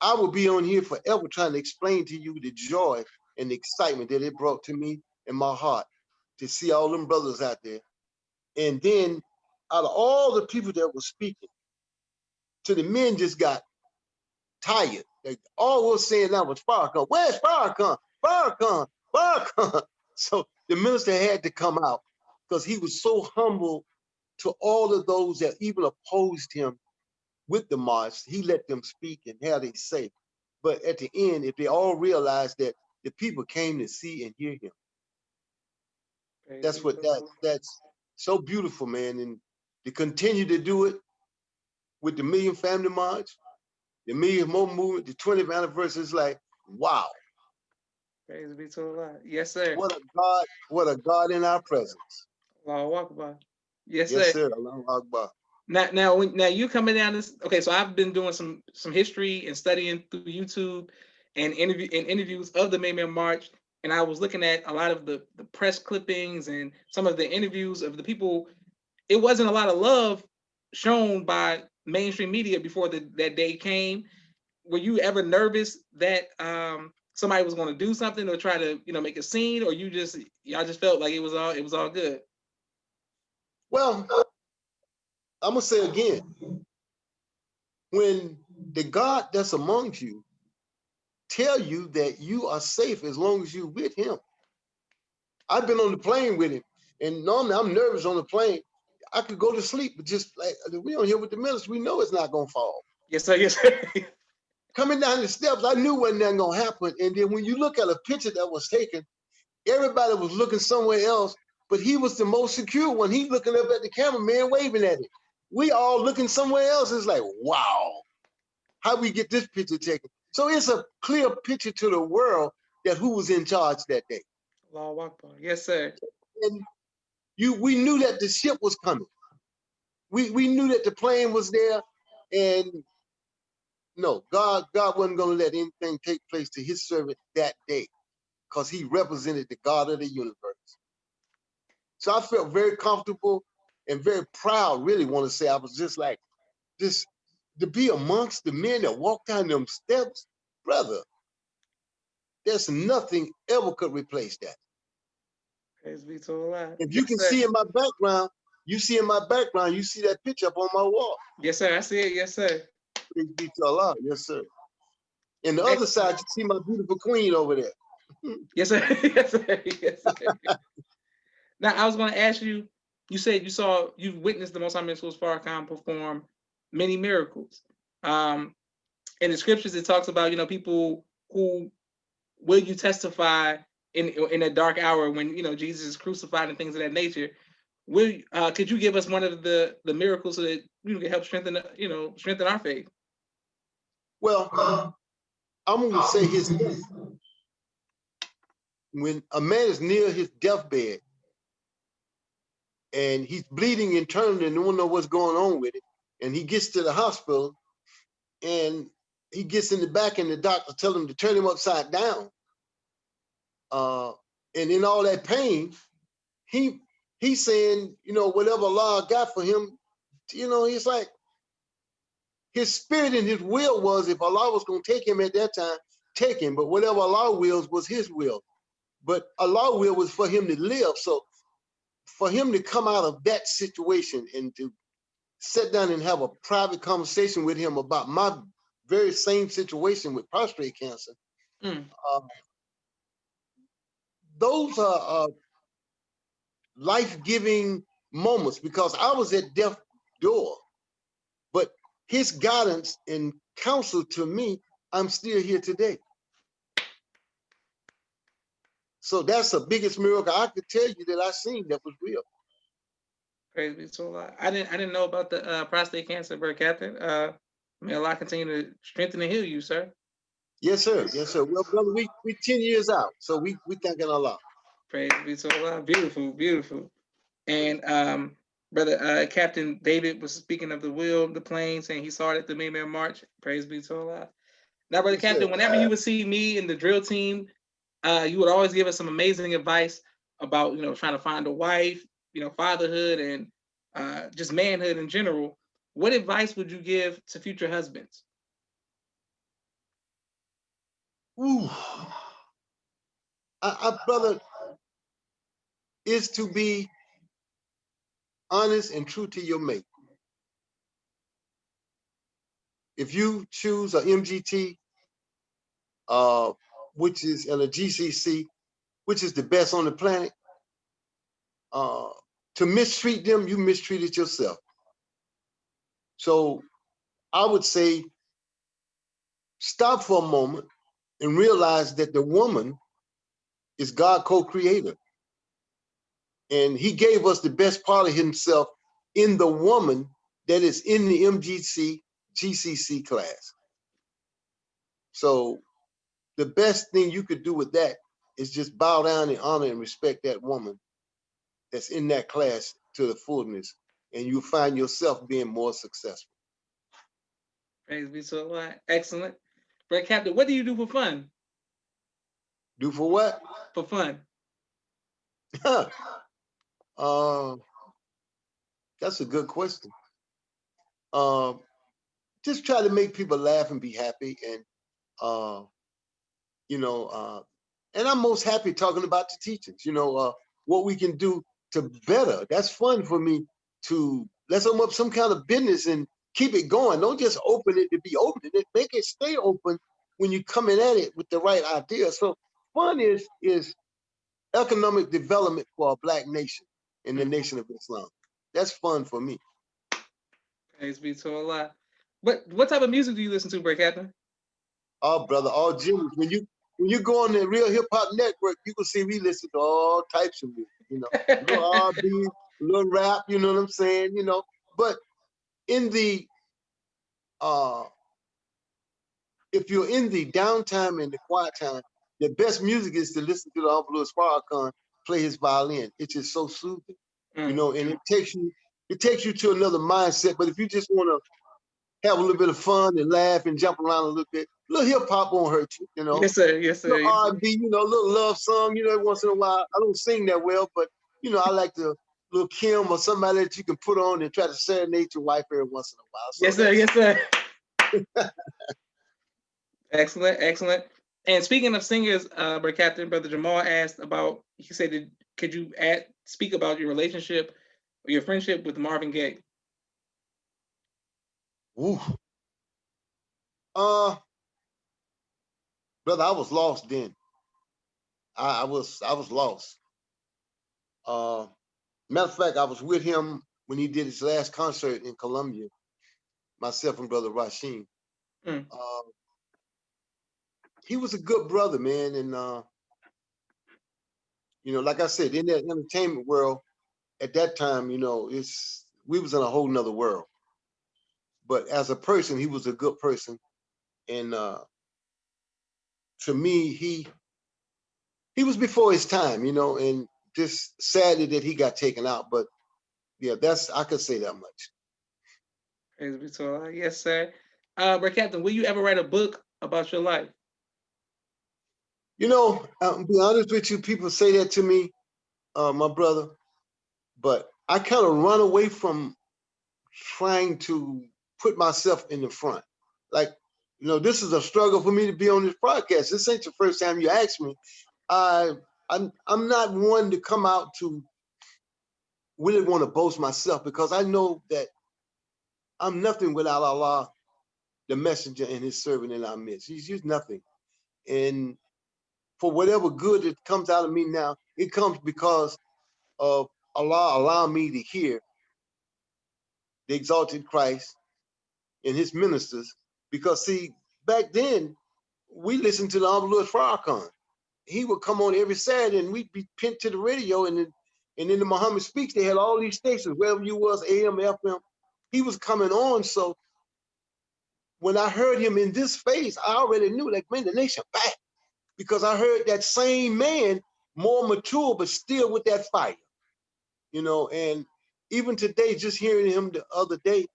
I will be on here forever trying to explain to you the joy and the excitement that it brought to me in my heart to see all them brothers out there. And then out of all the people that were speaking, to the men just got tired. They all was saying that was Farrakhan. Where's Farrakhan? Farrakhan, Farrakhan. So the minister had to come out because he was so humble to all of those that even opposed him with the march. He let them speak and have they say. But at the end, if they all realized that the people came to see and hear him, that's what that's so beautiful, man. And to continue to do it with the Million Family March, the Million More Movement, the 20th anniversary is like, wow. Praise be to Allah. Yes, sir. What a God in our presence. Allahu Akbar. Yes, Yes, sir. sir. Allahu Akbar. Now you coming down this. Okay, so I've been doing some history and studying through YouTube and interviews of the May Man March, and I was looking at a lot of the press clippings and some of the interviews of the people. It wasn't a lot of love shown by mainstream media before that day came. Were you ever nervous that somebody was going to do something or try to make a scene, or y'all just felt like it was all good? Well, I'm gonna say again, when the God that's amongst you tell you that you are safe as long as you're with him. I've been on the plane with him, and normally I'm nervous on the plane. I could go to sleep, but just like we on here with the minister, we know it's not gonna fall. Yes, sir. Yes, sir. Coming down the steps, I knew wasn't nothing gonna happen. And then when you look at a picture that was taken, everybody was looking somewhere else, but he was the most secure one. He looking up at the cameraman, waving at him. We all looking somewhere else. It's like, wow, how we get this picture taken? So it's a clear picture to the world that who was in charge that day. Allahu Akbar. Yes, sir. And we knew that the ship was coming. We knew that the plane was there, and no, God wasn't going to let anything take place to his servant that day, because he represented the God of the universe. So I felt very comfortable and very proud, really want to say. I was just like, this, to be amongst the men that walked down them steps, brother, there's nothing ever could replace that. Praise be to Allah. If you can see in my background, you see that picture up on my wall. Yes, sir. I see it. Yes, sir. Praise be to Allah. Yes, sir. And the other side, you see my beautiful queen over there. Yes, sir. Yes, sir. Yes, sir. Now, I was going to ask you, you said you witnessed the Most High Farrakhan perform many miracles. In the scriptures, it talks about, people who will you testify in a dark hour when, Jesus is crucified and things of that nature. Could you give us one of the miracles so that we can help strengthen our faith? Well, I'm going to say his death. When a man is near his deathbed and he's bleeding internally and don't know what's going on with it, and he gets to the hospital and he gets in the back and the doctor tell him to turn him upside down. And in all that pain, he's saying, whatever Allah got for him, it's like his spirit and his will was, if Allah was going to take him at that time, take him. But whatever Allah wills was his will. But Allah will was for him to live. So for him to come out of that situation and to sit down and have a private conversation with him about my very same situation with prostate cancer, those are life-giving moments, because I was at death's door, but his guidance and counsel to me, I'm still here today. So that's the biggest miracle I could tell you that I seen that was real. Praise be to Allah. I didn't know about the prostate cancer, brother Captain. May Allah continue to strengthen and heal you, sir. Yes, sir. Yes, sir. Well, brother, we 10 years out, so we thanking Allah. Praise be to Allah. Beautiful, beautiful. And Brother Captain David was speaking of the will, the plane, saying he saw it at the May Man March. Praise be to Allah. Now, Brother Yes, sir. Captain, whenever you would see me in the drill team, you would always give us some amazing advice about, trying to find a wife, fatherhood, and just manhood in general. What advice would you give to future husbands? Ooh. Brother, is to be honest and true to your mate. If you choose a MGT, which is and a GCC, which is the best on the planet, to mistreat them, you mistreated yourself. So I would say stop for a moment and realize that the woman is God co-creator. And he gave us the best part of himself in the woman that is in the MGC, GCC class. So the best thing you could do with that is just bow down and honor and respect that woman that's in that class to the fullness, and you'll find yourself being more successful. Praise be to Allah. Excellent. Brother Captain, what do you do for fun? Do for what? For fun. That's a good question. Just try to make people laugh and be happy, and and I'm most happy talking about the teachings. What we can do to better. That's fun for me to let's open up some kind of business and keep it going. Don't just open it to be opening it. Make it stay open when you're coming at it with the right idea. So fun is economic development for a Black nation in the nation of Islam. That's fun for me. Praise be to Allah. What type of music do you listen to, Brother Captain? Oh, brother, all genius. When you go on the Real Hip Hop Network, you can see we listen to all types of music. Little R&B, little rap. You know what I'm saying? But in the if you're in the downtime and the quiet time, the best music is to listen to the Uncle Min Farrkahan play his violin. It's just so soothing, and it takes you to another mindset. But if you just want to have a little bit of fun and laugh and jump around a little bit, a little hip hop won't hurt you. Yes, sir. Yes, sir. Little R&B, a little love song. Every once in a while. I don't sing that well, but I like the little Kim or somebody that you can put on and try to serenade your wife every once in a while. So yes, sir. Yes, sir. Excellent, excellent. And speaking of singers, Brother Captain, Brother Jamal asked about. He said, "Could you speak about your relationship or your friendship with Marvin Gaye?" Ooh. Brother, I was lost then. I was lost. Matter of fact, I was with him when he did his last concert in Colombia. Myself and Brother Rasheen. He was a good brother, man, and like I said, in that entertainment world at that time, we was in a whole nother world. But as a person, he was a good person, and to me, he was before his time, and just sadly that he got taken out. But yeah, I could say that much. Praise be to Allah. Yes, sir. Brother Captain, will you ever write a book about your life? I'll be honest with you, people say that to me, my brother, but I kind of run away from trying to put myself in the front. Like, this is a struggle for me to be on this broadcast. This ain't the first time you asked me. I'm not one to come out to really want to boast myself, because I know that I'm nothing without Allah, the messenger and his servant in our midst. He's nothing. And for whatever good that comes out of me now, it comes because of Allah allowing me to hear the exalted Christ and his ministers. Because see, back then, we listened to the Uncle Min Farrkahan. He would come on every Saturday and we'd be pinned to the radio, and in the Muhammad Speaks, they had all these stations, wherever you was, AM, FM. He was coming on. So when I heard him in this phase, I already knew, like, man, the nation back. Because I heard that same man, more mature, but still with that fire, and even today, just hearing him the other day,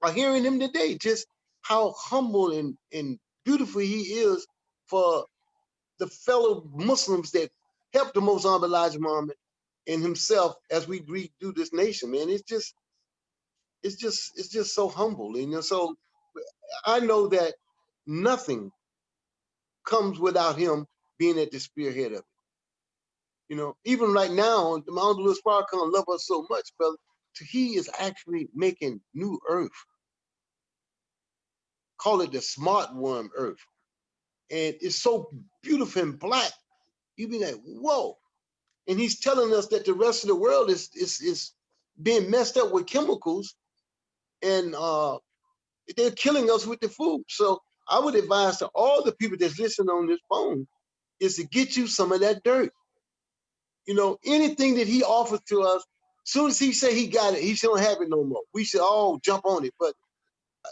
or hearing him today, just how humble and beautiful he is for the fellow Muslims that helped the Most Honorable Elijah Muhammad and himself as we redo this nation, man. It's just so humble. So I know that nothing comes without him being at the spearhead of it. Even right now, the Honorable Min Farrkahan love us so much, brother. He is actually making new earth. Call it the smart worm earth. And it's so beautiful and black. You be like, whoa. And he's telling us that the rest of the world is being messed up with chemicals, and they're killing us with the food. So I would advise to all the people that's listening on this phone is to get you some of that dirt. Anything that he offers to us, soon as he say he got it, he don't have it no more. We should all jump on it, but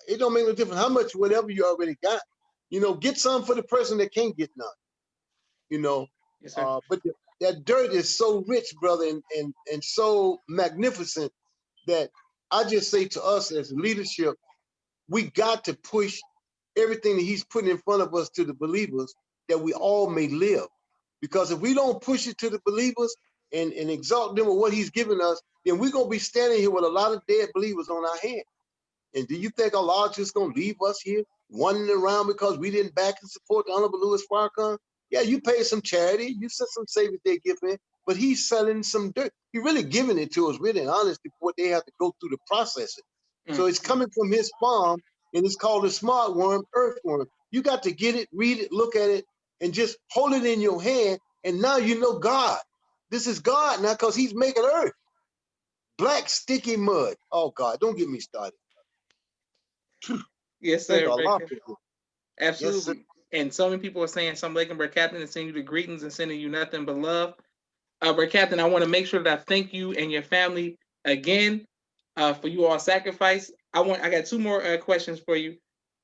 it don't make no difference how much, whatever you already got. Get some for the person that can't get none. Yes, sir. But that dirt is so rich, brother, and so magnificent that I just say to us as leadership, we got to push everything that he's putting in front of us to the believers that we all may live. Because if we don't push it to the believers and exalt them with what he's given us, then we're going to be standing here with a lot of dead believers on our hands. And do you think Allah just going to leave us here wandering around because we didn't back and support the Honorable Louis Farrakhan? Yeah, you paid some charity, you sent some Savior's Day gift in, but he's selling some dirt. He's really giving it to us, really and honestly, for what they have to go through to process it. So it's coming from his farm, and it's called a smart worm, earthworm. You got to get it, read it, look at it, and just hold it in your hand, and now you know God. This is God now because he's making earth. Black, sticky mud. Oh, God, don't get me started. Yes, Thank sir. Allah. Yes, sir. Absolutely. And so many people are saying, "Some Lake and Brother Captain is sending you the greetings and sending you nothing but love." Brother Captain, I want to make sure that I thank you and your family again for you all sacrifice. I got two more questions for you.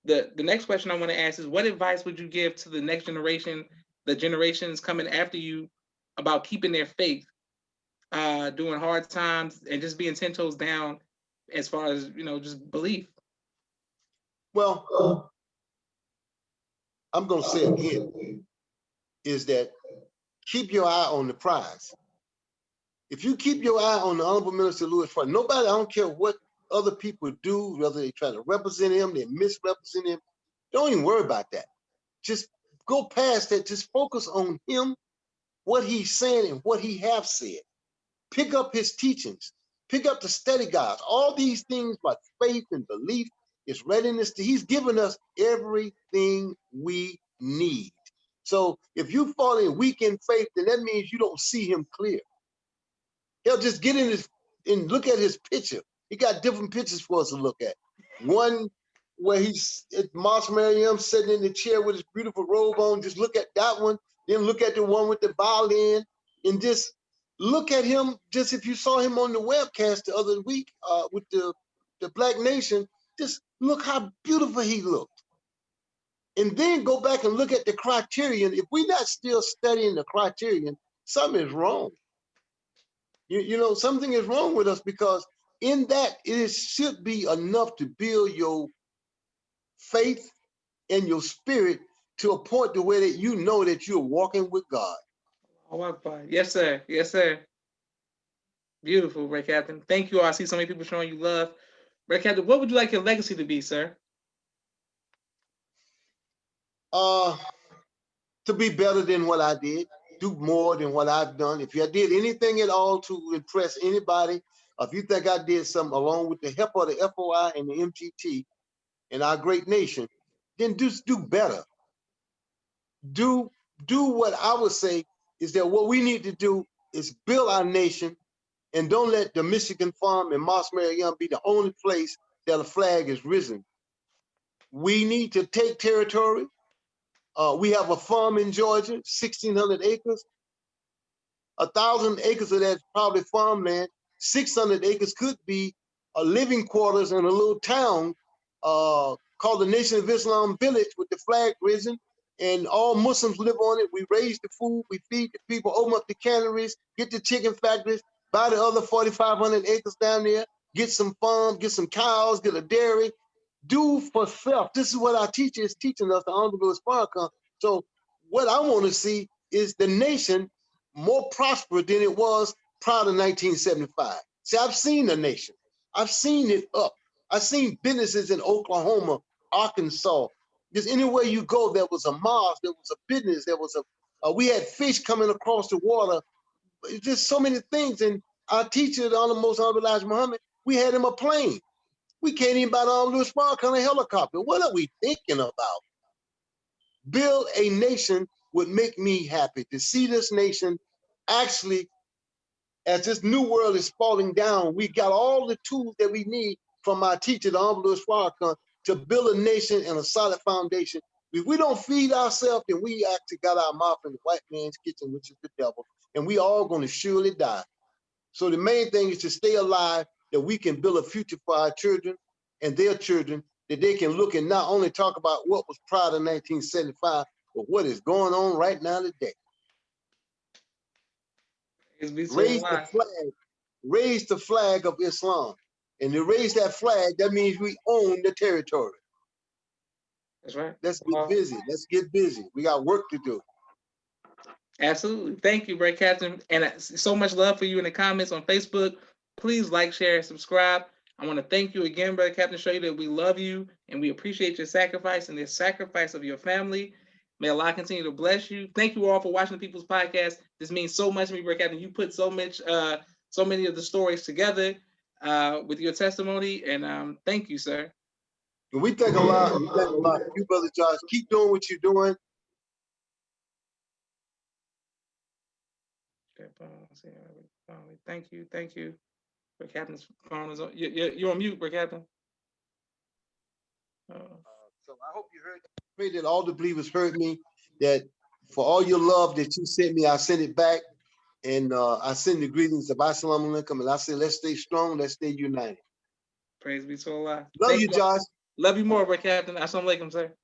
The next question I want to ask is, what advice would you give to the next generation, the generations coming after you, about keeping their faith during hard times and just being 10 toes down as far as just belief? Well, I'm going to say again, is that keep your eye on the prize. If you keep your eye on the Honorable Minister Louis Farrakhan, nobody, I don't care what other people do, whether they try to represent him, they misrepresent him, don't even worry about that. Just go past that. Just focus on him, what he's saying and what he have said. Pick up his teachings. Pick up the study guides. All these things about faith and belief, his readiness. He's given us everything we need. So if you fall in weak in faith, then that means you don't see him clear. He'll just get in his and look at his picture. He got different pictures for us to look at. One where he's at Mosque Mariam sitting in the chair with his beautiful robe on. Just look at that one. Then look at the one with the violin, and just look at him. Just if you saw him on the webcast the other week with the Black Nation, just look how beautiful he looked. And then go back and look at the criterion. If we're not still studying the criterion, something is wrong. Something is wrong with us, because in that it should be enough to build your faith and your spirit to a point to where that you know that you're walking with God. Yes, sir. Yes, sir. Beautiful, Brother Captain. Thank you all. I see so many people showing you love. Brother Captain, what would you like your legacy to be, sir? To be better than what I did, do more than what I've done. If I did anything at all to impress anybody, if you think I did something along with the help of the FOI and the MGT and our great nation, then just do better. Do what I would say is that what we need to do is build our nation, and don't let the Michigan farm and Mosque Mariam be the only place that a flag is risen. We need to take territory. We have a farm in Georgia, 1,600 acres. 1,000 acres of that's probably farmland. 600 acres could be a living quarters in a little town called the Nation of Islam Village with the flag risen, and all Muslims live on it. We raise the food, we feed the people, open up the canneries, get the chicken factories, buy the other 4,500 acres down there, get some farms, get some cows, get a dairy, do for self. This is what our teacher is teaching us, the Honorable Min Farrkahan. So what I want to see is the nation more prosperous than it was prior to 1975. See, I've seen the nation. I've seen it up. I've seen businesses in Oklahoma, Arkansas. Just anywhere you go, there was a mosque, there was a business, there was we had fish coming across the water. It's just so many things. And our teacher, the Most Honorable Elijah Muhammad, we had him a plane. We can't even buy the Honorable Min Farrkahan a helicopter. What are we thinking about? Build a nation would make me happy to see this nation actually, as this new world is falling down, we got all the tools that we need from our teacher, the Honorable Min Farrkahan, to build a nation and a solid foundation. If we don't feed ourselves, then we actually got our mouth in the white man's kitchen, which is the devil, and we all going to surely die. So the main thing is to stay alive, that we can build a future for our children and their children, that they can look and not only talk about what was prior to 1975, but what is going on right now today. Raise the flag of Islam. And to raise that flag, that means we own the territory. That's right. Let's get busy. Let's get busy. We got work to do. Absolutely. Thank you, Brother Captain. And so much love for you in the comments on Facebook. Please like, share, and subscribe. I want to thank you again, Brother Captain, show you that we love you and we appreciate your sacrifice and the sacrifice of your family. May Allah continue to bless you. Thank you all for watching the People's Podcast. This means so much to me, Brother Captain. You put so many of the stories together with your testimony, and thank you, sir. We thank Allah. We thank Allah for you, Brother Josh. Keep doing what you're doing. Thank you. Brother Captain's phone is on. You're on mute, Brother Captain. So I hope you heard that. I pray that all the believers heard me, that for all your love that you sent me, I sent it back. And I send the greetings of Assalamu alaikum. And I say, let's stay strong, let's stay united. Praise be to Allah. Love you, Josh. Love you more, Brother Captain. Assalamu alaikum, sir.